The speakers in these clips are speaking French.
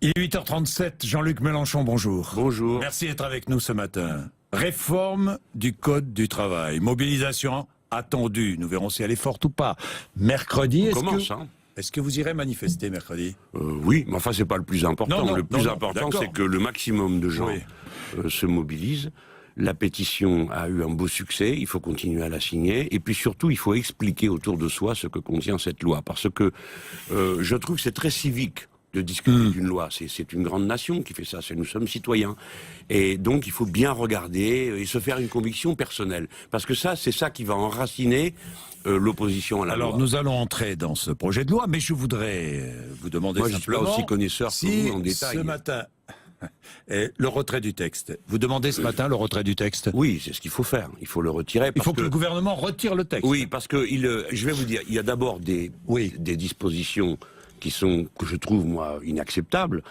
Il est 8h37, Jean-Luc Mélenchon, bonjour. Bonjour. Merci d'être avec nous ce matin. Réforme du Code du travail, mobilisation attendue, nous verrons si elle est forte ou pas. Mercredi, est-ce que vous irez manifester mercredi? Oui, mais enfin c'est pas le plus important. Non, le plus important c'est que le maximum de gens se mobilisent. La pétition a eu un beau succès, il faut continuer à la signer, et puis surtout il faut expliquer autour de soi ce que contient cette loi, parce que je trouve que c'est très civique de discuter d'une loi. C'est une grande nation qui fait ça, nous sommes citoyens. Et donc il faut bien regarder et se faire une conviction personnelle. Parce que ça, c'est ça qui va enraciner l'opposition à la loi. Alors nous allons entrer dans ce projet de loi, mais je voudrais vous demander simplement... Moi je suis pas aussi connaisseur que vous en détail. Ce matin... le retrait du texte. Vous demandez ce matin le retrait du texte? Oui, c'est ce qu'il faut faire. Il faut le retirer. Il faut que le gouvernement retire le texte. Oui, parce que je vais vous dire, il y a d'abord des dispositions que je trouve, moi, inacceptables,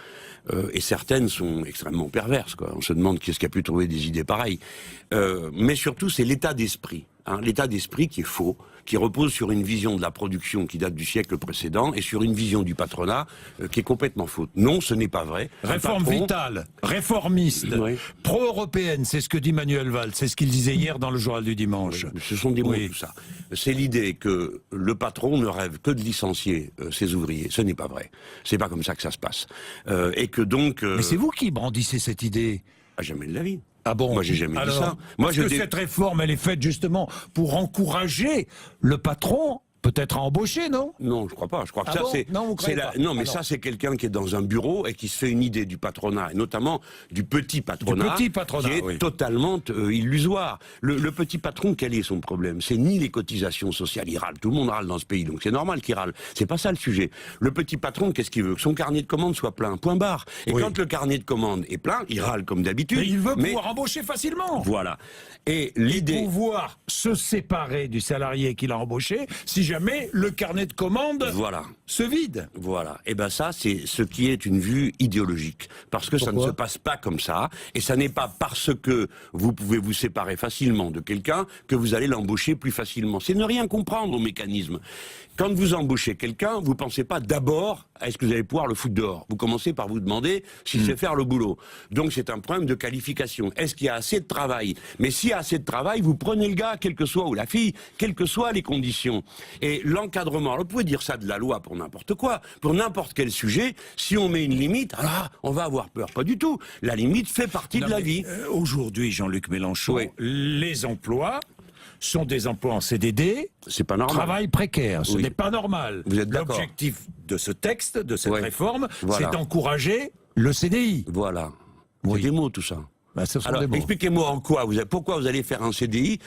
et certaines sont extrêmement perverses, quoi. On se demande qui est-ce qui a pu trouver des idées pareilles. Mais surtout, c'est l'état d'esprit. L'état d'esprit qui est faux, qui repose sur une vision de la production qui date du siècle précédent et sur une vision du patronat qui est complètement faute. Non, ce n'est pas vrai. Réforme vitale, réformiste, pro-européenne, c'est ce que dit Manuel Valls, c'est ce qu'il disait hier dans le journal du dimanche. Ce sont des mots, tout ça. C'est l'idée que le patron ne rêve que de licencier ses ouvriers. Ce n'est pas vrai. C'est pas comme ça que ça se passe. Et que donc... Mais c'est vous qui brandissez cette idée. Jamais de la vie. Ah bon? Moi, j'ai jamais dit ça. Parce que cette réforme, elle est faite justement pour encourager le patron peut-être à embaucher, non? Non, je crois pas. Je crois que ça, ça, c'est quelqu'un qui est dans un bureau et qui se fait une idée du patronat, et notamment du petit patronat, qui est totalement illusoire. Le petit patron, quel est son problème? C'est ni les cotisations sociales, il râle. Tout le monde râle dans ce pays, donc c'est normal qu'il râle. C'est pas ça le sujet. Le petit patron, qu'est-ce qu'il veut? Que son carnet de commandes soit plein, point barre. Et quand le carnet de commandes est plein, il râle comme d'habitude. Mais il veut pouvoir embaucher facilement. Voilà. Et l'idée... pouvoir se séparer du salarié qu'il a embauché, si jamais le carnet de commandes se vide. Voilà. Et ben ça, c'est ce qui est une vue idéologique. Parce que ça ne se passe pas comme ça. Et ça n'est pas parce que vous pouvez vous séparer facilement de quelqu'un que vous allez l'embaucher plus facilement. C'est ne rien comprendre au mécanisme. Quand vous embauchez quelqu'un, vous pensez pas d'abord à est-ce que vous allez pouvoir le foutre dehors. Vous commencez par vous demander s'il sait faire le boulot. Donc c'est un problème de qualification. Est-ce qu'il y a assez de travail? Mais s'il y a assez de travail, vous prenez le gars, quel que soit, ou la fille, quelles que soient les conditions. Et l'encadrement, alors vous pouvez dire ça de la loi pour n'importe quoi, pour n'importe quel sujet. Si on met une limite, alors on va avoir peur. Pas du tout. La limite fait partie de la vie. Aujourd'hui, Jean-Luc Mélenchon, les emplois sont des emplois en CDD, c'est pas normal. Travail précaire, ce n'est pas normal. Vous êtes d'accord? L'objectif de ce texte, de cette réforme, c'est d'encourager le CDI. Voilà. C'est des mots tout ça. Alors, expliquez-moi pourquoi vous allez faire un CDI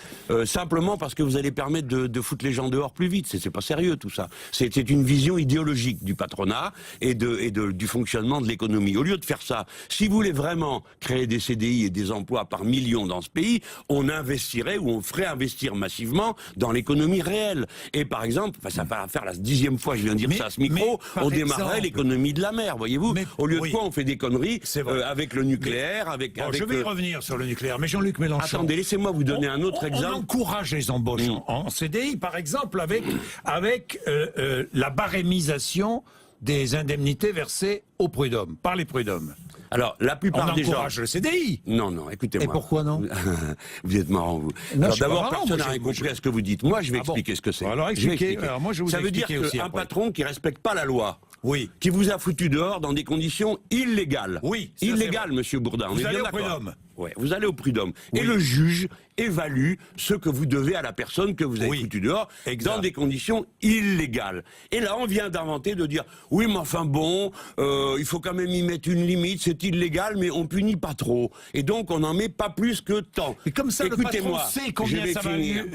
simplement parce que vous allez permettre de foutre les gens dehors plus vite. C'est pas sérieux tout ça. C'est une vision idéologique du patronat et du fonctionnement de l'économie. Au lieu de faire ça, si vous voulez vraiment créer des CDI et des emplois par millions dans ce pays, on investirait ou on ferait investir massivement dans l'économie réelle. Et par exemple, ça va faire la 10e fois que je viens de dire ça à ce micro, on démarrerait l'économie de la mer, voyez-vous. Au lieu de quoi on fait des conneries avec le nucléaire, je vais y revenir sur le nucléaire, mais Jean-Luc Mélenchon... Attendez, laissez-moi vous donner un autre exemple. On encourage les embauches en CDI, par exemple, avec la barémisation des indemnités versées aux prud'hommes, par les prud'hommes. Alors, la plupart des gens... On encourage le CDI. Non, écoutez-moi. Et pourquoi non? Vous êtes marrant, vous. Alors d'abord, personne n'a rien compris à ce que vous dites. Moi, je vais expliquer ce que c'est. Alors, expliquez. Moi, je vous Ça veut dire qu'un patron qui respecte pas la loi, qui vous a foutu dehors dans des conditions illégales. Oui. Illégales, monsieur Bourdin. Vous allez au prud'homme. Ouais, vous allez au prud'homme. Et le juge évalue ce que vous devez à la personne que vous avez foutu dehors dans des conditions illégales. Et là, on vient d'inventer, de dire, oui, mais enfin bon, il faut quand même y mettre une limite, c'est illégal, mais on punit pas trop. Et donc, on n'en met pas plus que tant. Et comme ça, le patron sait combien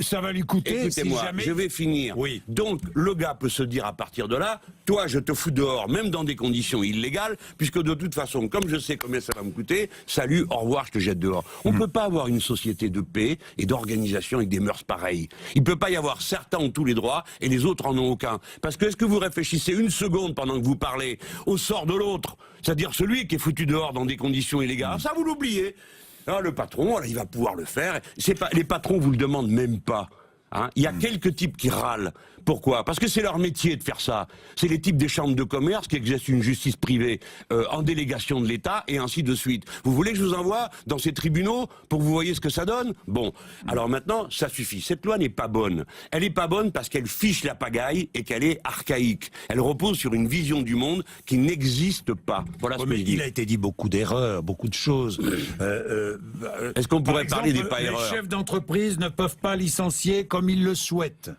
ça va lui coûter. Écoutez-moi, je vais finir. Oui. Donc, le gars peut se dire à partir de là, toi, je te fous dehors, même dans des conditions illégales, puisque de toute façon, comme je sais combien ça va me coûter, salut, au revoir, je te jette dehors. On ne peut pas avoir une société de paix et d'organisation avec des mœurs pareilles. Il ne peut pas y avoir certains ont tous les droits et les autres en ont aucun. Parce que est-ce que vous réfléchissez une seconde pendant que vous parlez au sort de l'autre, c'est-à-dire celui qui est foutu dehors dans des conditions illégales? Ça, vous l'oubliez. Alors, le patron, il va pouvoir le faire. Les patrons vous le demandent même pas. Hein, il y a quelques types qui râlent. Pourquoi? Parce que c'est leur métier de faire ça. C'est les types des chambres de commerce qui exercent une justice privée en délégation de l'État et ainsi de suite. Vous voulez que je vous envoie dans ces tribunaux pour que vous voyez ce que ça donne? Bon, alors maintenant, ça suffit. Cette loi n'est pas bonne. Elle n'est pas bonne parce qu'elle fiche la pagaille et qu'elle est archaïque. Elle repose sur une vision du monde qui n'existe pas. Voilà ce que je dis. Il a été dit beaucoup d'erreurs, beaucoup de choses. Est-ce qu'on pourrait parler des pas les erreurs? chefs d'entreprise ne peuvent pas licencier comme ils le souhaitent.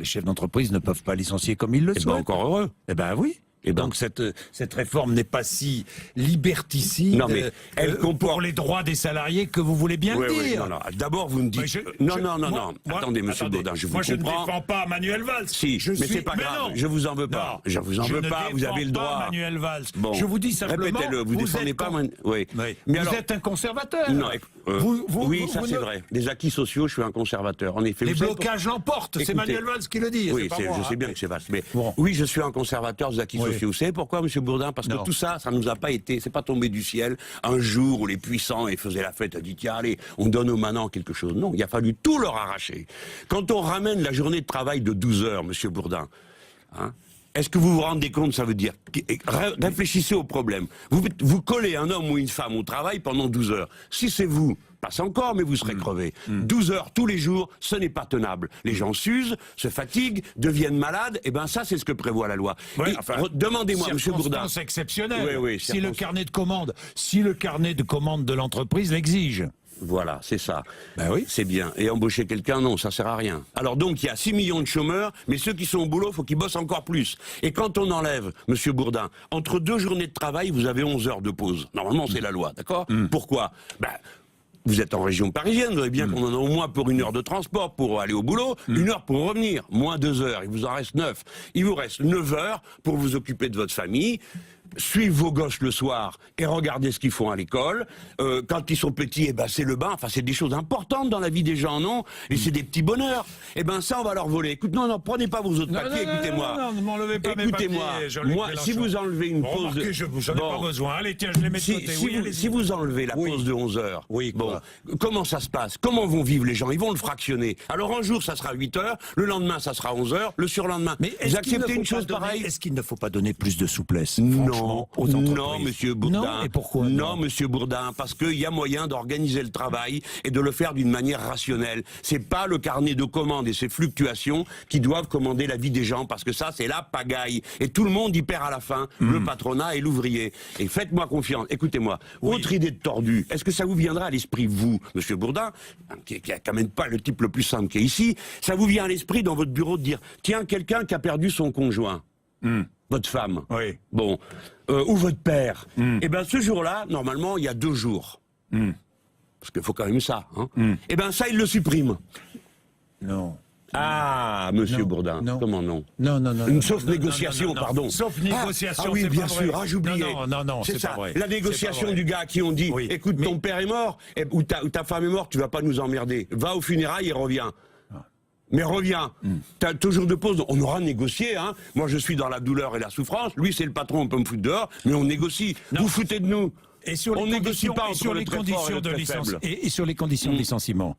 Les chefs d'entreprise ne peuvent pas licencier comme ils le souhaitent. Eh ben encore heureux. Eh ben oui. Et donc cette réforme n'est pas si liberticide elle pour les droits des salariés que vous voulez bien le dire. Non. D'abord, vous me dites... Non. Attendez, monsieur Baudin, je vous comprends. Moi, je ne défends pas Manuel Valls. Si, mais c'est pas grave. Je vous en veux pas. Je vous en veux pas, vous avez le droit. Je ne défends pas Manuel Valls. Bon. Je vous dis simplement... Répétez-le, vous défendez pas... Oui. Mais vous êtes un conservateur. Non, oui, ça c'est vrai. Les acquis sociaux, je suis un conservateur. En effet, les blocages l'emportent. C'est Manuel Valls qui le dit. Oui, je sais bien que c'est Valls. Mais oui, je suis un conservateur des acquis sociaux. Vous savez pourquoi, monsieur Bourdin? Parce que tout ça, ça nous a pas été, c'est pas tombé du ciel un jour où les puissants faisaient la fête, a dit tiens allez, on donne aux manants quelque chose. Non, il a fallu tout leur arracher. Quand on ramène la journée de travail de 12 heures, monsieur Bourdin, hein, est-ce que vous vous rendez compte, ça veut dire, réfléchissez au problème. Vous collez un homme ou une femme au travail pendant 12 heures. Si c'est vous, passe encore, mais vous serez crevé. 12 heures tous les jours, ce n'est pas tenable. Les gens s'usent, se fatiguent, deviennent malades, et ben ça, c'est ce que prévoit la loi. Demandez-moi, monsieur Bourdin. Circonstance exceptionnelle. Si le carnet de commande de l'entreprise l'exige. Voilà, c'est ça. Ben oui. C'est bien. Et embaucher quelqu'un, non, ça sert à rien. Alors donc, il y a 6 millions de chômeurs, mais ceux qui sont au boulot, il faut qu'ils bossent encore plus. Et quand on enlève, monsieur Bourdin, entre 2 journées de travail, vous avez 11 heures de pause. Normalement, c'est la loi, d'accord? Pourquoi? Vous êtes en région parisienne, vous savez bien qu'on en a au moins pour 1 heure de transport pour aller au boulot, 1 heure pour revenir, moins 2 heures, il vous en reste 9. Il vous reste 9 heures pour vous occuper de votre famille, suivre vos gosses le soir et regarder ce qu'ils font à l'école. Quand ils sont petits, c'est le bain. Enfin, c'est des choses importantes dans la vie des gens, non? Et c'est des petits bonheurs. Ça, on va leur voler. Écoute, non, prenez pas vos autres papiers, écoutez-moi. Non, ne m'enlevez pas mes papiers. Écoutez-moi, moi, si vous enlevez une pause... J'en ai pas besoin. Allez, tiens, je les mets de côté. Si vous enlevez la pause de 11 heures, comment ça se passe? Comment vont vivre les gens? Ils vont le fractionner. Alors, un jour, ça sera 8 heures. Le lendemain, ça sera 11 heures. Le surlendemain. Mais vous acceptez une chose pareille? Est-ce qu'il ne faut pas donner plus de souplesse? Non, monsieur Bourdin. Non, et pourquoi? Non, monsieur Bourdin, parce qu'il y a moyen d'organiser le travail et de le faire d'une manière rationnelle. C'est pas le carnet de commandes et ses fluctuations qui doivent commander la vie des gens, parce que ça, c'est la pagaille. Et tout le monde y perd à la fin, le patronat et l'ouvrier. Et faites-moi confiance, écoutez-moi. Autre idée de tordu, est-ce que ça vous viendra à l'esprit, vous, monsieur Bourdin, qui est quand même pas le type le plus simple qui est ici, ça vous vient à l'esprit dans votre bureau de dire, tiens, quelqu'un qui a perdu son conjoint, votre femme, bon, ou votre père, ce jour-là, normalement, il y a 2 jours. Parce qu'il faut quand même ça. Hein. Ça, il le supprime. Non. Ah, monsieur Bourdin, comment non? Non. Une sauf négociation, pardon. Sauf négociation, oui, bien sûr, j'oubliais. Non, c'est ça. Pas vrai. La négociation du gars qui ont dit, écoute, ton père est mort, ou ta femme est morte, tu vas pas nous emmerder. Va aux funérailles et reviens. Mais reviens, t'as toujours de pause, on aura négocié, hein. Moi je suis dans la douleur et la souffrance, lui c'est le patron, on peut me foutre dehors, mais on négocie. Vous foutez de nous. Et sur on les négocie pas sur les conditions de licenciement. Et sur les conditions de licenciement.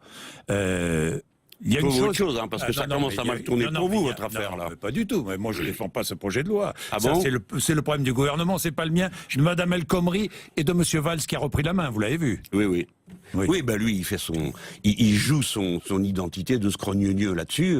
Il y a une chose, hein, parce que ça commence à mal tourner pour vous, votre affaire, là. Pas du tout. Mais moi, je ne défends pas ce projet de loi. Ah bon? C'est le problème du gouvernement, c'est pas le mien. De Madame El Khomri et de Monsieur Valls qui a repris la main, vous l'avez vu? Oui. Lui, il fait il joue son identité de scrogneux là-dessus.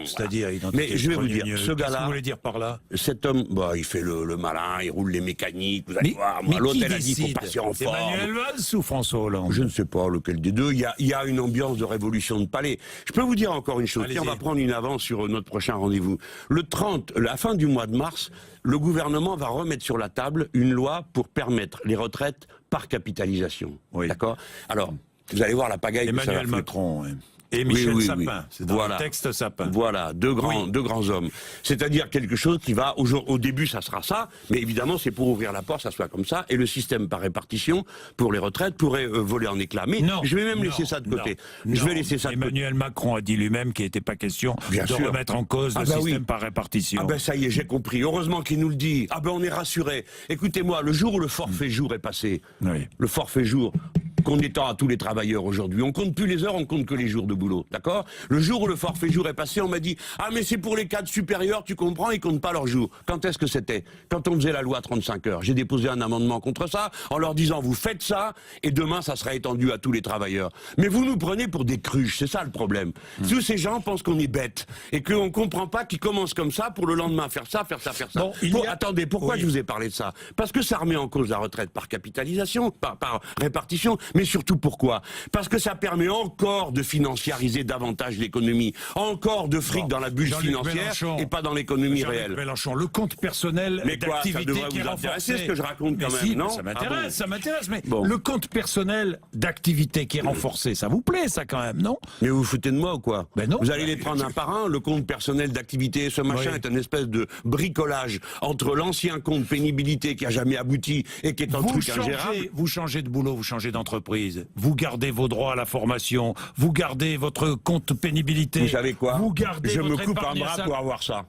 C'est-à-dire identité. Mais je vais vous dire, ce gars-là. Qu'est-ce que vous voulez dire par là? Cet homme, il fait le malin, il roule les mécaniques. Vous allez voir. Moi, l'autre, elle a dit qu'il faut passer en forme. Emmanuel Valls ou François Hollande? Je ne sais pas lequel des deux. Il y a une ambiance de révolution de palais. Je peux vous dire encore une chose. Tiens, on va prendre une avance sur notre prochain rendez-vous. Le 30, la fin du mois de mars, le gouvernement va remettre sur la table une loi pour permettre les retraites par capitalisation. D'accord? Alors, vous allez voir la pagaille que ça va Emmanuel foutre. Macron, et Michel Sapin. C'est dans le texte Sapin. Voilà, deux grands hommes. C'est-à-dire quelque chose qui va, au début ça sera ça, mais évidemment c'est pour ouvrir la porte, ça soit comme ça, et le système par répartition pour les retraites pourrait voler en éclats. Mais je vais même laisser ça de côté. Je vais laisser ça de côté. Emmanuel Macron a dit lui-même qu'il n'était pas question de remettre en cause le système par répartition. Ah ben ça y est, j'ai compris. Heureusement qu'il nous le dit. Ah ben on est rassurés. Écoutez-moi, le jour où le forfait jour est passé, le forfait jour, qu'on étend à tous les travailleurs aujourd'hui. On compte plus les heures, on compte que les jours de boulot, d'accord? Le jour où le forfait jour est passé, on m'a dit « Ah, mais c'est pour les cadres supérieurs, tu comprends, ils comptent pas leurs jours. » Quand est-ce que c'était? Quand on faisait la loi 35 heures. J'ai déposé un amendement contre ça, en leur disant « Vous faites ça, et demain, ça sera étendu à tous les travailleurs. » Mais vous nous prenez pour des cruches, c'est ça le problème. Tous ces gens pensent qu'on est bêtes, et qu'on comprend pas qu'ils commencent comme ça pour le lendemain faire ça, faire ça, faire ça. Bon, attendez, pourquoi je vous ai parlé de ça? Parce que ça remet en cause la retraite par capitalisation, par répartition, mais surtout pourquoi? Parce que ça permet encore de financiariser davantage l'économie, encore de fric dans la bulle financière et pas dans l'économie réelle. Mélenchon, le compte personnel d'activité qui est renforcé. C'est ce que je raconte quand même, non? Ça m'intéresse, ça m'intéresse, mais le compte personnel d'activité qui est renforcé, ça vous plaît ça quand même, non? Mais vous vous foutez de moi ou quoi? Ben non. Vous allez les prendre un par un, le compte personnel d'activité, ce machin est une espèce de bricolage entre l'ancien compte pénibilité qui a jamais abouti et qui est un truc ingérable. Vous changez de boulot, vous changez d'entreprise, vous gardez vos droits à la formation, vous gardez votre compte pénibilité. Vous savez quoi? Vous gardez Je me coupe un bras pour avoir ça.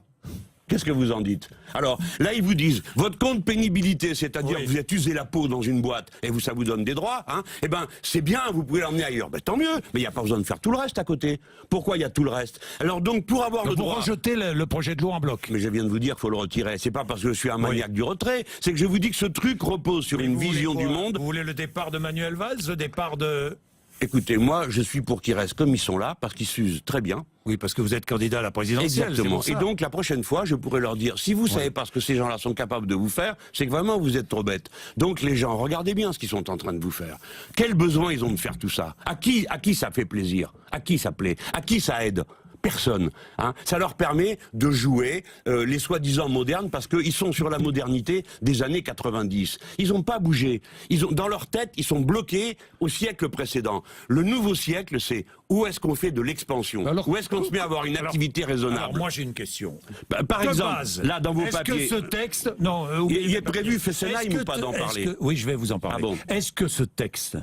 Qu'est-ce que vous en dites? Alors, là, ils vous disent, votre compte pénibilité, c'est-à-dire que vous êtes usé la peau dans une boîte et ça vous donne des droits, hein, eh ben, c'est bien, vous pouvez l'emmener ailleurs. Ben, tant mieux, mais il n'y a pas besoin de faire tout le reste à côté. Pourquoi il y a tout le reste? Alors donc, pour avoir le droit... Vous rejetez le projet de loi en bloc. Mais je viens de vous dire qu'il faut le retirer. C'est pas parce que je suis un maniaque du retrait, c'est que je vous dis que ce truc repose sur une vision du monde. Vous voulez le départ de Manuel Valls, le départ de... Écoutez, moi, je suis pour qu'ils restent comme ils sont là, parce qu'ils s'usent très bien. Oui, parce que vous êtes candidat à la présidentielle. Exactement. Et donc, la prochaine fois, je pourrais leur dire, si vous savez pas ce que ces gens-là sont capables de vous faire, c'est que vraiment, vous êtes trop bêtes. Donc, les gens, regardez bien ce qu'ils sont en train de vous faire. Quel besoin ils ont de faire tout ça? À qui ça fait plaisir? À qui ça plaît? À qui ça aide? Personne. Hein. Ça leur permet de jouer les soi-disant modernes parce qu'ils sont sur la modernité des années 90. Ils n'ont pas bougé. Dans leur tête, ils sont bloqués au siècle précédent. Le nouveau siècle, c'est où est-ce qu'on fait de l'expansion? Où est-ce qu'on se met à avoir une activité raisonnable? Alors moi j'ai une question. Par exemple, là dans vos papiers... Est-ce que ce texte... Non, il est prévu Fessenheim ou pas d'en parler? Oui, je vais vous en parler. Ah bon. Est-ce que ce texte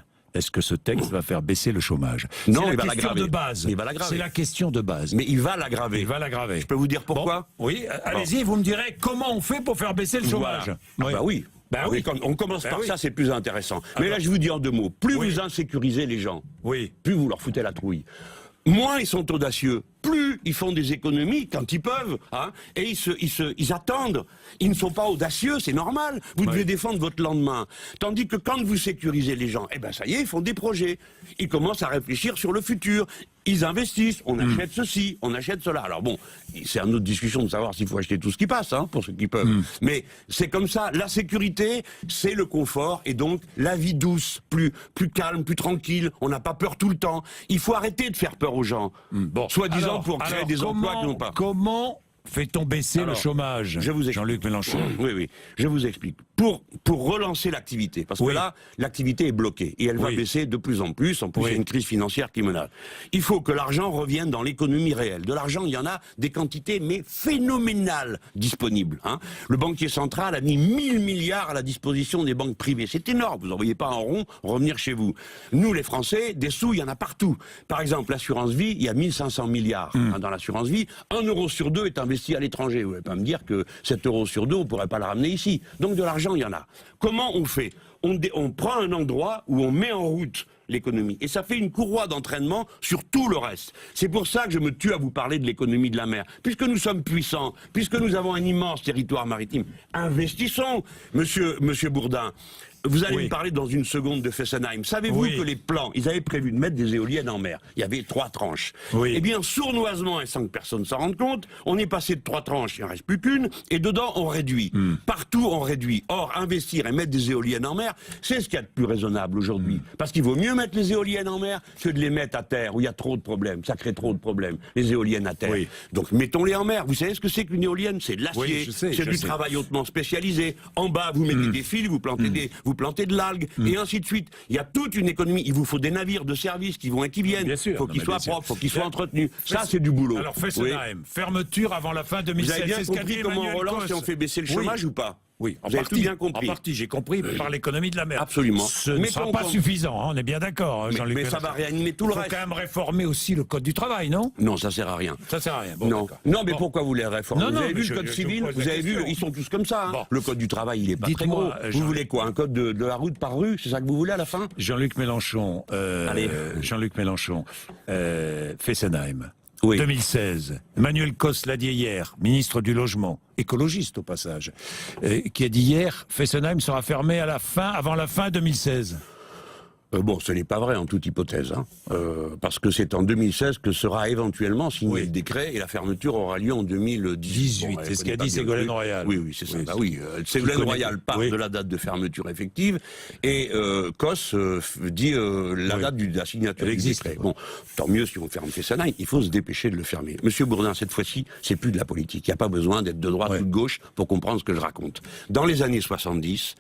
va faire baisser le chômage? Non, il va l'aggraver. C'est la question de base. Mais il va l'aggraver. Il va l'aggraver. Je peux vous dire pourquoi? Oui, allez-y, vous me direz comment on fait pour faire baisser le chômage. Bah oui. Oui, quand on commence par ça, c'est plus intéressant. Mais là, je vous dis en 2 mots. Plus vous insécurisez les gens, plus vous leur foutez la trouille. Moins ils sont audacieux, plus ils font des économies quand ils peuvent, hein, et ils attendent. Ils ne sont pas audacieux, c'est normal. Vous devez défendre votre lendemain. Tandis que quand vous sécurisez les gens, eh ben ça y est, ils font des projets. Ils commencent à réfléchir sur le futur. Ils investissent. On achète ceci, on achète cela. Alors bon, c'est une autre discussion de savoir s'il faut acheter tout ce qui passe, hein, pour ceux qui peuvent. Mais c'est comme ça. La sécurité, c'est le confort, et donc la vie douce, plus calme, plus tranquille. On n'a pas peur tout le temps. Il faut arrêter de faire peur aux gens. Soi-disant pour créer des emplois qu'ils n'ont pas. Comment fait-on baisser le chomage? Je vous explique. Jean-Luc Mélenchon. Oui, je vous explique. Pour relancer l'activité, parce que là, l'activité est bloquée, et elle va baisser de plus en plus, il y a une crise financière qui menace. Il faut que l'argent revienne dans l'économie réelle. De l'argent, il y en a des quantités, mais phénoménales, disponibles. Hein. Le banquier central a mis 1000 milliards à la disposition des banques privées. C'est énorme, vous n'en voyez pas en rond revenir chez vous. Nous, les Français, des sous, il y en a partout. Par exemple, l'assurance vie, il y a 1500 milliards dans l'assurance vie. 1 euro sur 2 est investi à l'étranger. Vous ne pouvez pas me dire que 7 euros sur 2, on ne pourrait pas le ramener ici. Donc de l'argent, il y en a. Comment on fait? On prend un endroit où on met en route l'économie. Et ça fait une courroie d'entraînement sur tout le reste. C'est pour ça que je me tue à vous parler de l'économie de la mer. Puisque nous sommes puissants, puisque nous avons un immense territoire maritime, investissons, monsieur Bourdin. Vous allez me parler dans une seconde de Fessenheim. Savez-vous que les plans, ils avaient prévu de mettre des éoliennes en mer. Il y avait 3 tranches. Eh bien, sournoisement, et sans que personne s'en rende compte, on est passé de 3 tranches, il n'en reste plus qu'une, et dedans, on réduit. Partout, on réduit. Or, investir et mettre des éoliennes en mer, c'est ce qu'il y a de plus raisonnable aujourd'hui. Parce qu'il vaut mieux mettre les éoliennes en mer que de les mettre à terre, où il y a trop de problèmes. Ça crée trop de problèmes, les éoliennes à terre. Donc, mettons-les en mer. Vous savez ce que c'est qu'une éolienne? C'est de l'acier, c'est du travail hautement spécialisé. En bas, vous mettez des fils, vous plantez de l'algue, et ainsi de suite. Il y a toute une économie. Il vous faut des navires de service qui vont et qui viennent. Il faut qu'ils soient propres, il faut qu'ils soient entretenus. Ça, c'est du boulot. Alors, Fessenheim, fermeture avant la fin 2016. Vous avez bien compris comment on relance et on fait baisser le chômage ou pas? Oui, vous avez tout bien compris. En partie, j'ai compris, par l'économie de la mer. Absolument. Ce ne sera pas suffisant, hein, on est bien d'accord, Jean-Luc. Mais ça va réanimer tout le reste. Il faut quand même réformer aussi le code du travail, non? Non, ça sert à rien. Ça sert à rien. Bon, non, mais pourquoi vous les réformez? Non, vous non, avez mais vu le code civil? Vous avez vu, ils sont tous comme ça. Hein. Bon. Le code du travail, il est pas très gros. Vous voulez quoi? Un code de la route par rue? C'est ça que vous voulez à la fin? Jean-Luc Mélenchon, Fessenheim. Oui. 2016. Emmanuel Cos l'a dit hier, ministre du Logement, écologiste au passage, qui a dit hier, Fessenheim sera fermé avant la fin 2016. Bon, ce n'est pas vrai en toute hypothèse, hein, parce que c'est en 2016 que sera éventuellement signé le décret et la fermeture aura lieu en 2018. Bon, c'est ce qu'a dit Ségolène Royal. Oui, c'est ça. Ségolène Royal parle de la date de fermeture effective et Cos dit la date de la signature du décret. Bon, tant mieux si on ferme Fessenheim, il faut se dépêcher de le fermer. Monsieur Bourdin, cette fois-ci, c'est plus de la politique. Il n'y a pas besoin d'être de droite ou de gauche pour comprendre ce que je raconte. Dans les années 70,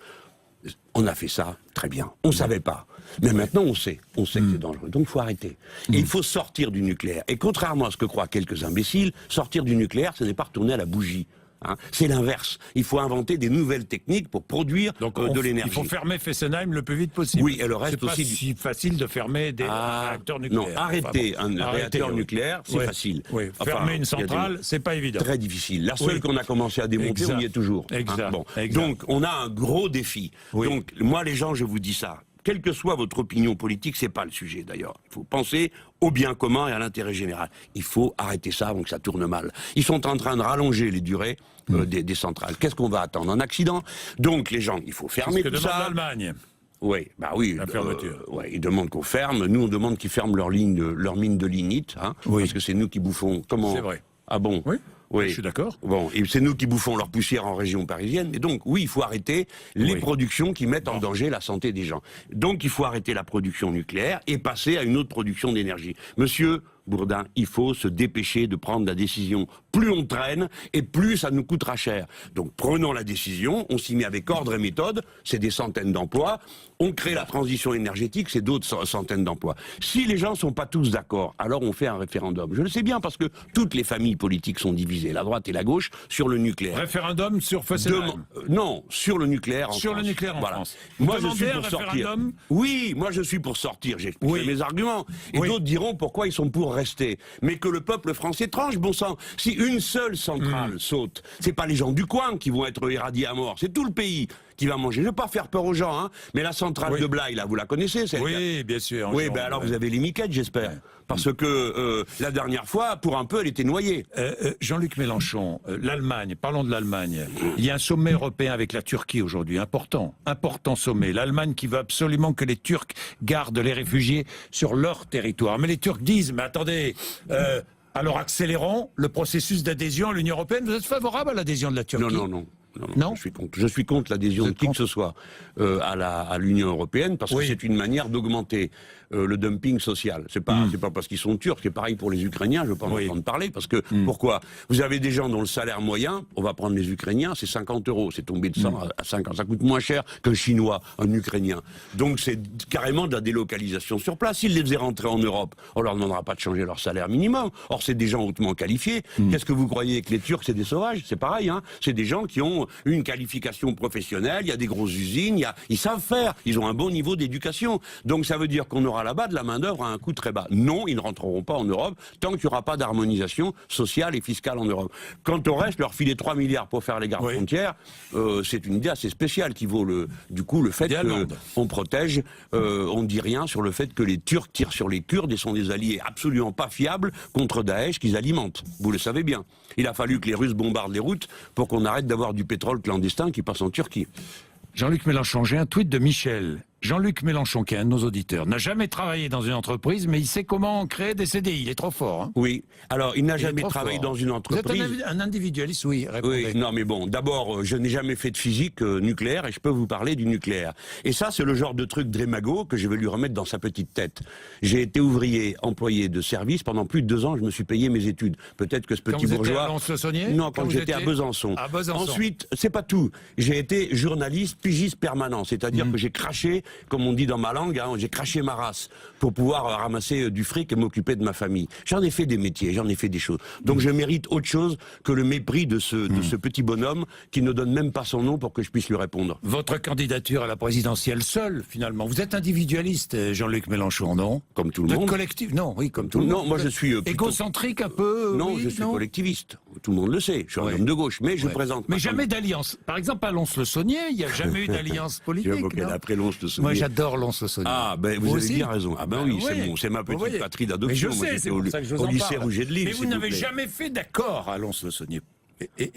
on a fait ça très bien. On ne savait pas. Mais maintenant, on sait que c'est dangereux. Donc, il faut arrêter. Et il faut sortir du nucléaire. Et contrairement à ce que croient quelques imbéciles, sortir du nucléaire, ce n'est pas retourner à la bougie. Hein. C'est l'inverse. Il faut inventer des nouvelles techniques pour produire de l'énergie. Il faut fermer Fessenheim le plus vite possible. Oui, et le reste aussi. C'est pas si facile de fermer des réacteurs nucléaires. Non, arrêter un réacteur nucléaire, c'est facile. Oui. Fermer une centrale, c'est pas évident. Très difficile. La seule qu'on a commencé à démonter, on y est toujours. Exact. Hein. Bon. Donc, on a un gros défi. Donc, moi, les gens, je vous dis ça. Quelle que soit votre opinion politique, c'est pas le sujet d'ailleurs. Il faut penser au bien commun et à l'intérêt général. Il faut arrêter ça avant que ça tourne mal. Ils sont en train de rallonger les durées des centrales. Qu'est-ce qu'on va attendre? Un accident? Donc les gens, il faut fermer tout ça. C'est ce que demande l'Allemagne. Oui, La fermeture. Ils demandent qu'on ferme. Nous, on demande qu'ils ferment leur mine de lignite, hein, parce que c'est nous qui bouffons. Comment? C'est vrai. Ah bon? Oui, je suis d'accord. Bon, et c'est nous qui bouffons leur poussière en région parisienne. Et donc, oui, il faut arrêter les productions qui mettent en danger la santé des gens. Donc, il faut arrêter la production nucléaire et passer à une autre production d'énergie. Monsieur Bourdin, il faut se dépêcher de prendre la décision. Plus on traîne, et plus ça nous coûtera cher. Donc prenons la décision, on s'y met avec ordre et méthode, c'est des centaines d'emplois, on crée la transition énergétique, c'est d'autres centaines d'emplois. Si les gens ne sont pas tous d'accord, alors on fait un référendum. Je le sais bien, parce que toutes les familles politiques sont divisées, la droite et la gauche, sur le nucléaire. Référendum sur Fessenheim. Non, sur le nucléaire en France. Sur le nucléaire en France. Moi, je suis pour sortir. Oui, moi je suis pour sortir, j'ai expliqué mes arguments. Et d'autres diront pourquoi ils sont pour rester. Mais que le peuple français tranche, bon sang. Si une seule centrale saute, c'est pas les gens du coin qui vont être irradiés à mort, c'est tout le pays qui va manger. Je ne veux pas faire peur aux gens, hein, mais la centrale de Blaye, là, vous la connaissez, celle Oui, bien sûr. Oui, ben alors vous avez les miquettes, j'espère. Parce que la dernière fois, pour un peu, elle était noyée. Jean-Luc Mélenchon, l'Allemagne, parlons de l'Allemagne. Il y a un sommet européen avec la Turquie aujourd'hui, important sommet. L'Allemagne qui veut absolument que les Turcs gardent les réfugiés sur leur territoire. Mais les Turcs disent, mais attendez, alors accélérons le processus d'adhésion à l'Union européenne. Vous êtes favorable à l'adhésion de la Turquie? Non. Je suis contre l'adhésion de qui que ce soit à l'Union européenne parce que c'est une manière d'augmenter le dumping social. C'est pas parce qu'ils sont turcs, c'est pareil pour les Ukrainiens, je veux pas en entendre parler parce que pourquoi? Vous avez des gens dont le salaire moyen, on va prendre les Ukrainiens, c'est 50 €, c'est tombé de 100 à 50, ça coûte moins cher qu'un Chinois, un Ukrainien. Donc c'est carrément de la délocalisation sur place. S'ils les faisaient rentrer en Europe, on leur demandera pas de changer leur salaire minimum. Or c'est des gens hautement qualifiés. Qu'est-ce que vous croyez que les Turcs c'est des sauvages? C'est pareil, hein. C'est des gens qui ont une qualification professionnelle, il y a des grosses usines, ils savent faire, ils ont un bon niveau d'éducation. Donc ça veut dire qu'on aura là-bas de la main-d'œuvre à un coût très bas. Non, ils ne rentreront pas en Europe tant qu'il n'y aura pas d'harmonisation sociale et fiscale en Europe. Quant au reste, leur filer 3 milliards pour faire les gardes-frontières, c'est une idée assez spéciale qui vaut le fait qu'on protège, on ne dit rien sur le fait que les Turcs tirent sur les Kurdes et sont des alliés absolument pas fiables contre Daesh qu'ils alimentent. Vous le savez bien. Il a fallu que les Russes bombardent les routes pour qu'on arrête d'avoir du pétrole clandestin qui passe en Turquie. Jean-Luc Mélenchon, j'ai un tweet de Michel. Jean-Luc Mélenchon, qui est un de nos auditeurs, n'a jamais travaillé dans une entreprise, mais il sait comment créer des CDI. Il est trop fort. Hein. Oui. Alors, il n'a jamais travaillé dans une entreprise. Vous êtes un individualiste, oui. Répondez. Oui, non, mais bon, d'abord, je n'ai jamais fait de physique nucléaire et je peux vous parler du nucléaire. Et ça, c'est le genre de truc drémago que je vais lui remettre dans sa petite tête. J'ai été ouvrier, employé de service pendant plus de 2 ans. Je me suis payé mes études. Peut-être que ce petit bourgeois. Quand vous étiez à Non, quand j'étais à Besançon. À Besançon. Ensuite, c'est pas tout. J'ai été journaliste, pigiste permanent, c'est-à-dire que j'ai craché comme on dit dans ma langue, hein, j'ai craché ma race pour pouvoir ramasser du fric et m'occuper de ma famille. J'en ai fait des métiers, j'en ai fait des choses. Donc je mérite autre chose que le mépris de ce petit bonhomme qui ne donne même pas son nom pour que je puisse lui répondre. Votre candidature à la présidentielle seule, finalement. Vous êtes individualiste, Jean-Luc Mélenchon, non? Comme tout le Vous êtes monde. collectif? Non, oui, comme tout le monde. Non, moi je suis plutôt... Égocentrique un peu? Non, oui, je suis collectiviste. Tout le monde le sait. Je suis un homme de gauche, mais je présente. Mais jamais d'alliance. Par exemple, à Lons-le-Saunier, il n'y a jamais eu d'alliance politique. J'évoquais après Lons-le-Saunier. Moi, j'adore Lons-le-Saunier. Ah, ben vous avez bien raison. Ah ben oui, c'est ma petite patrie d'adoption. Mais je sais, c'est pour ça que je vous au en lycée parle. Rouget de Lille. Mais vous n'avez jamais fait d'accord à Lons-le-Saunier.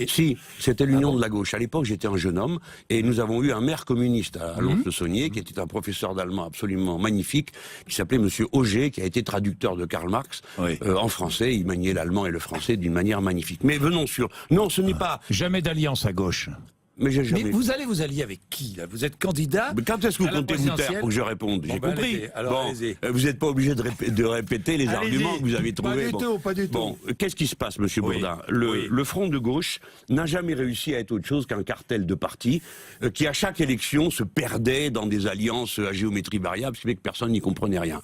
Si, c'était l'union de la gauche. À l'époque, j'étais un jeune homme et nous avons eu un maire communiste à Lons-le-Saunier qui était un professeur d'allemand absolument magnifique, qui s'appelait Monsieur Auger, qui a été traducteur de Karl Marx en français. Il maniait l'allemand et le français d'une manière magnifique. Mais venons sur... Non, ce n'est pas... Jamais d'alliance à gauche. Mais vous allez vous allier avec qui, là? Vous êtes candidat? Mais quand est-ce que vous comptez vous taire pour que je réponde? J'ai compris. Allez-y. Vous n'êtes pas obligé de répéter les arguments que vous avez trouvés. Pas du tout. Bon, qu'est-ce qui se passe, Monsieur Bourdin? Le Front de gauche n'a jamais réussi à être autre chose qu'un cartel de partis qui, à chaque élection, se perdait dans des alliances à géométrie variable, ce qui fait que personne n'y comprenait rien.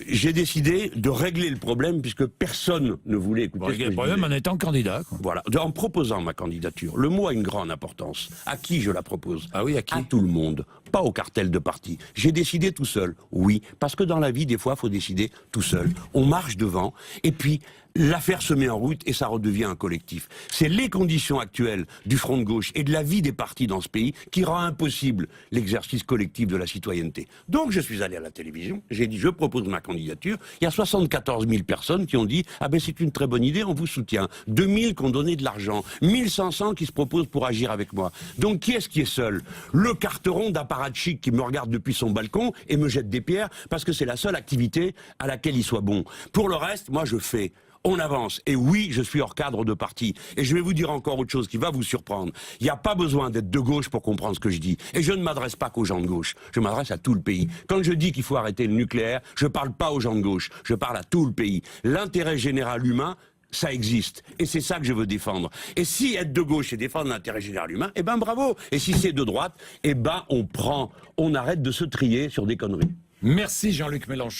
J'ai décidé de régler le problème puisque personne ne voulait écouter ce que je disais. Le problème en étant candidat, quoi. Voilà, en proposant ma candidature. Le mot a une grande importance. À qui je la propose? Ah oui, à qui? À tout le monde, pas au cartel de parti. J'ai décidé tout seul, oui, parce que dans la vie, des fois, il faut décider tout seul. On marche devant, et puis l'affaire se met en route et ça redevient un collectif. C'est les conditions actuelles du Front de gauche et de la vie des partis dans ce pays qui rend impossible l'exercice collectif de la citoyenneté. Donc je suis allé à la télévision, j'ai dit je propose ma candidature. Il y a 74 000 personnes qui ont dit ah ben c'est une très bonne idée, on vous soutient. 2000 qui ont donné de l'argent, 1500 qui se proposent pour agir avec moi. Donc qui est-ce qui est seul? Le carteron d'apparatchik qui me regarde depuis son balcon et me jette des pierres parce que c'est la seule activité à laquelle il soit bon. Pour le reste, moi je fais. On avance. Et oui, je suis hors cadre de parti. Et je vais vous dire encore autre chose qui va vous surprendre. Il n'y a pas besoin d'être de gauche pour comprendre ce que je dis. Et je ne m'adresse pas qu'aux gens de gauche. Je m'adresse à tout le pays. Quand je dis qu'il faut arrêter le nucléaire, je ne parle pas aux gens de gauche. Je parle à tout le pays. L'intérêt général humain, ça existe. Et c'est ça que je veux défendre. Et si être de gauche et défendre l'intérêt général humain, eh ben bravo. Et si c'est de droite, eh ben on arrête de se trier sur des conneries. Merci Jean-Luc Mélenchon.